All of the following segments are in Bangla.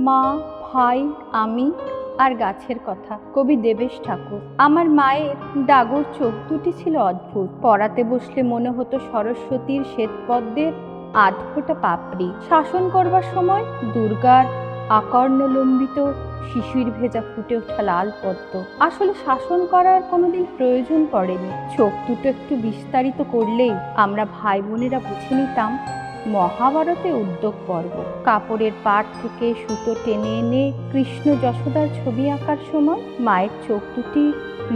মা, ভাই, আমি আর গাছের কথা। কবি দেবেশ ঠাকুর। আমার মায়ের ডাগর চোখ দুটি ছিল অদ্ভুত। পড়াতে বসলে মনে হতো সরস্বতীর শ্বেতপদ্মের আধফোঁটা পাপড়ি। শাসন করবার সময় দুর্গার আকর্ণলম্বিত শিশির ভেজা ফুটে ওঠা লাল পদ্ম। আসলে শাসন করার কোনোদিন প্রয়োজন পড়েনি। চোখ দুটো একটু বিস্তারিত করলেই আমরা ভাই বোনেরা বুঝে নিতাম মহাভারতে উদ্যোগ পর্ব। কাপড়ের পাট থেকে সুতো টেনে এনে কৃষ্ণ যশোদার ছবি আঁকার সময় মায়ের চোখ দুটি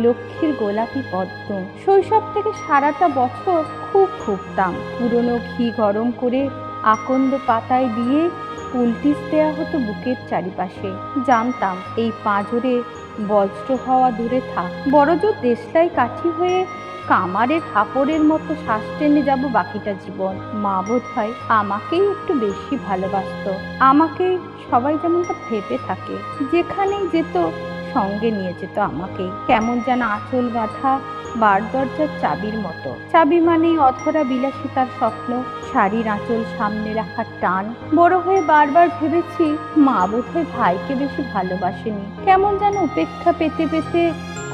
লক্ষ্মীর গোলাপি পদ্ম। শৈশব থেকে সারাটা বছর খুব ফুটতাম। পুরনো ঘি গরম করে আকন্দ পাতায় দিয়ে পুলটিস দেয়া হতো বুকের চারিপাশে। জানতাম এই পাঁজরে বজ্র হওয়া দূরে থাক, বড়জোর দেশলাই কাঠি হয়ে কামারের কাপড়ের মতো শ্বাস টেনে যাব বাকিটা জীবন। মা বোধ হয় আমাকেই একটু বেশি ভালোবাসতো। আমাকে সবাই যেমনটা ভেবে থাকে, যেখানেই যেত সঙ্গে নিয়ে যেত আমাকে। কেমন যেন আঁচল বাঁধা বার দরজার চাবির মতো। চাবি মানেই অধরা বিলাসিতার স্বপ্ন, শাড়ির আঁচল সামনে রাখার টান। বড় হয়ে বারবার ভেবেছি মা বোধহয় ভাইকে বেশি ভালোবাসেনি। কেমন যেন উপেক্ষা পেতে পেতে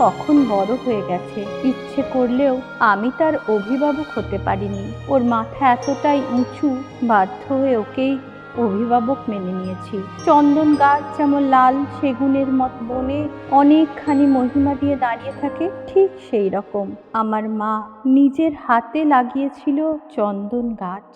কখন বড় হয়ে গেছে। ইচ্ছে করলেও আমি তার অভিভাবক হতে পারিনি। ওর মাথা এতটাই উঁচু, বাধ্য হয়ে ওকেই অভিভাবক মেনে নিয়েছি। চন্দন গাছ যেমন লাল সেগুনের মত বনে অনেকখানি মহিমা দিয়ে দাঁড়িয়ে থাকে, ঠিক সেই রকম আমার মা নিজের হাতে লাগিয়েছিল চন্দন গাছ।